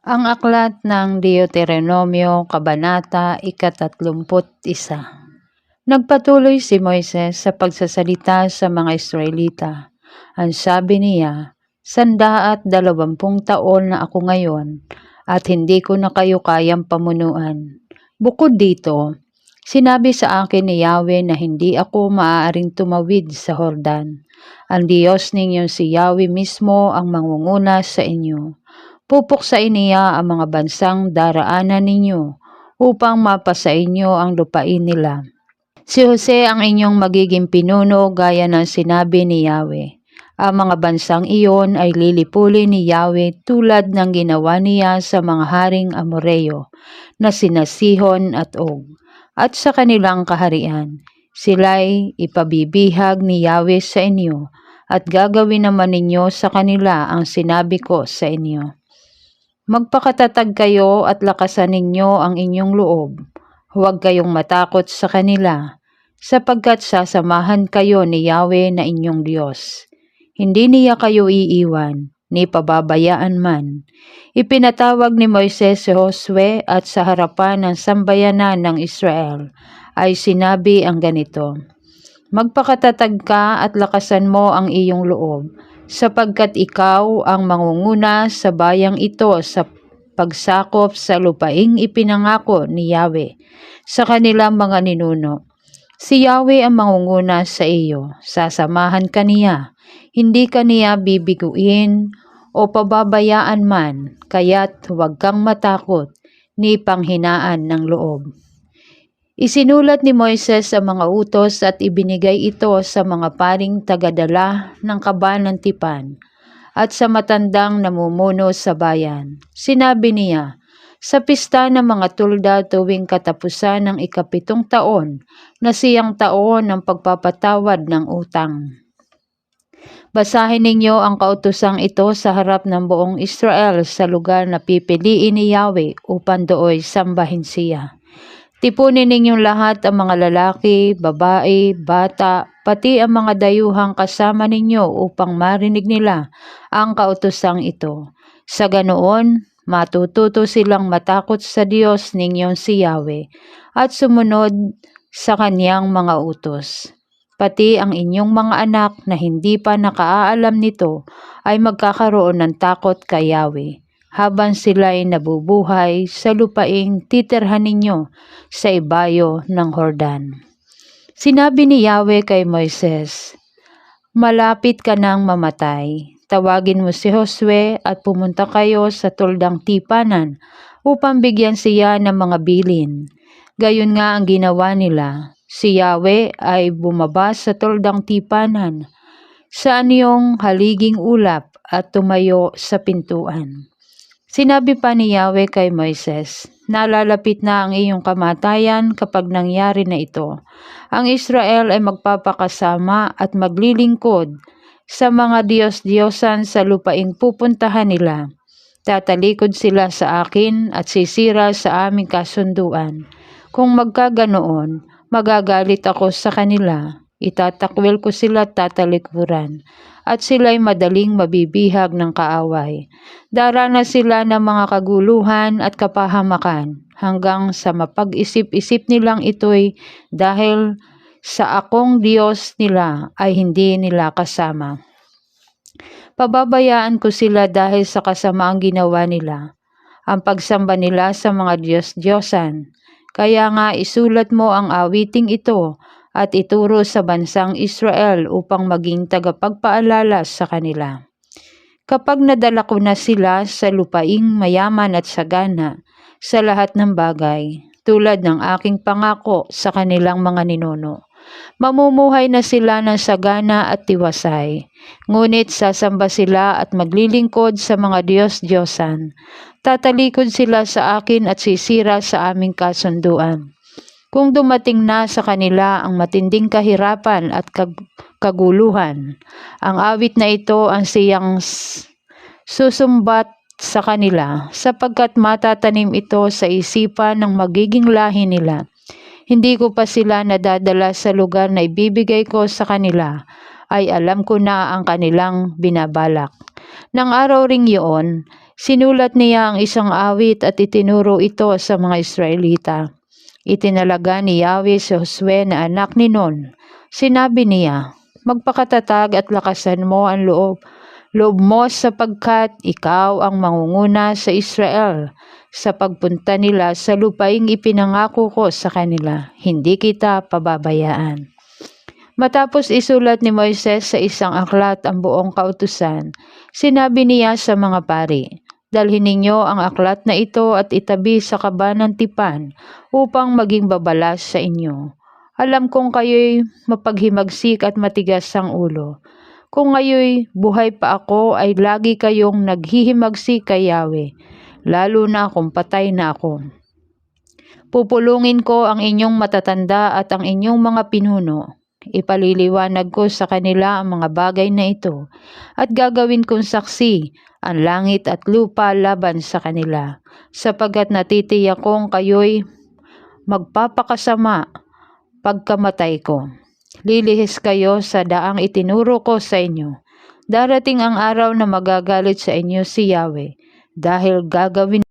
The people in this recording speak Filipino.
Ang aklat ng Deuteronomio, Kabanata 31. Nagpatuloy si Moises sa pagsasalita sa mga Israelita. Ang sabi niya, 120 taon na ako ngayon at hindi ko na kayo kayang pamunuan. Bukod dito, sinabi sa akin ni Yahweh na hindi ako maaaring tumawid sa Hordan. Ang Diyos ninyong si Yahweh mismo ang mangunguna sa inyo. Pupuksain niya ang mga bansang daraanan ninyo upang mapasa inyo ang lupain nila. Si Jose ang inyong magiging pinuno gaya ng sinabi ni Yahweh. Ang mga bansang iyon ay lilipulin ni Yahweh tulad ng ginawa niya sa mga haring Amoreo na sina Sihon at Og. At sa kanilang kaharian, sila'y ipabibihag ni Yahweh sa inyo at gagawin naman ninyo sa kanila ang sinabi ko sa inyo. Magpakatatag kayo at lakasan ninyo ang inyong loob. Huwag kayong matakot sa kanila, sapagkat sasamahan kayo ni Yahweh na inyong Diyos. Hindi niya kayo iiwan, ni pababayaan man. Ipinatawag ni Moises si Josue at sa harapan ng sambayanan ng Israel ay sinabi ang ganito, Magpakatatag ka at lakasan mo ang iyong loob, sapagkat ikaw ang mangunguna sa bayang ito sa pagsakop sa lupaing ipinangako ni Yahweh sa kanilang mga ninuno. Si Yahweh ang mangunguna sa iyo, sasamahan ka niya, hindi ka niya bibiguin o pababayaan man, kaya't huwag kang matakot ni panghinaan ng loob. Isinulat ni Moises ang mga utos at ibinigay ito sa mga paring tagadala ng kaban ng tipan at sa matandang namumuno sa bayan. Sinabi niya, sa pista ng mga tulda tuwing katapusan ng 7 taon na siyang taon ng pagpapatawad ng utang. Basahin ninyo ang kautosang ito sa harap ng buong Israel sa lugar na pipiliin ni Yahweh upang dooy sambahin siya. Tipunin ninyong lahat ang mga lalaki, babae, bata, pati ang mga dayuhang kasama ninyo upang marinig nila ang kautosang ito. Sa ganoon, matututo silang matakot sa Diyos ninyong si Yahweh at sumunod sa kanyang mga utos. Pati ang inyong mga anak na hindi pa nakaalam nito ay magkakaroon ng takot kay Yahweh habang sila'y nabubuhay sa lupaing titirhan ninyo sa ibayo ng Hordan. Sinabi ni Yahweh kay Moises, Malapit ka nang mamatay. Tawagin mo si Josue at pumunta kayo sa tuldang tipanan upang bigyan siya ng mga bilin. Gayon nga ang ginawa nila. Si Yahweh ay bumaba sa tuldang tipanan sa anyong haliging ulap at tumayo sa pintuan. Sinabi pa ni Yahweh kay Moises, nalalapit na ang iyong kamatayan kapag nangyari na ito. Ang Israel ay magpapakasama at maglilingkod sa mga Diyos-Diyosan sa lupaing pupuntahan nila. Tatalikod sila sa akin at sisira sa aming kasunduan. Kung magkaganoon, magagalit ako sa kanila. Itatakwil ko sila at tatalikuran, at sila'y madaling mabibihag ng kaaway. Daranas sila ng mga kaguluhan at kapahamakan hanggang sa mapag-isip-isip nilang ito'y dahil sa akong Diyos nila ay hindi nila kasama. Pababayaan ko sila dahil sa kasamaang ginawa nila, ang pagsamba nila sa mga Diyos-Diyosan. Kaya nga isulat mo ang awiting ito at ituro sa bansang Israel upang maging tagapagpaalala sa kanila. Kapag nadala ko na sila sa lupaing mayaman at sagana sa lahat ng bagay, tulad ng aking pangako sa kanilang mga ninuno, mamumuhay na sila ng sagana at tiwasay. Ngunit sasamba sila at maglilingkod sa mga Diyos-Diyosan. Tatalikod sila sa akin at sisira sa aming kasunduan. Kung dumating na sa kanila ang matinding kahirapan at kaguluhan, ang awit na ito ang siyang susumbat sa kanila, sapagkat matatanim ito sa isipan ng magiging lahi nila. Hindi ko pa sila nadadala sa lugar na ibibigay ko sa kanila, ay alam ko na ang kanilang binabalak. Nang araw ring iyon, Sinulat niya ang isang awit at itinuro ito sa mga Israelita. Itinalaga ni Yahweh si Josue na anak ni Nun. Sinabi niya, "Magpakatatag at lakasan mo ang loob mo sapagkat ikaw ang mangunguna sa Israel sa pagpunta nila sa lupaing ipinangako ko sa kanila. Hindi kita pababayaan." Matapos isulat ni Moises sa isang aklat ang buong kautusan, sinabi niya sa mga pari, "Dalhin ninyo ang aklat na ito at itabi sa kaba ng tipan upang maging babalas sa inyo. Alam kong kayo'y mapaghimagsik at matigas ang ulo. Kung ngayoy buhay pa ako ay lagi kayong naghihimagsik kay Yahweh, lalo na kung patay na ako. Pupulungin ko ang inyong matatanda at ang inyong mga pinuno. Ipaliliwanag ko sa kanila ang mga bagay na ito at gagawin kong saksi ang langit at lupa laban sa kanila, sapagkat natitiyak kong kayo'y magpapakasama pagkamatay ko. Lilihis kayo sa daang itinuro ko sa inyo. Darating ang araw na magagalit sa inyo si Yahweh dahil gagawin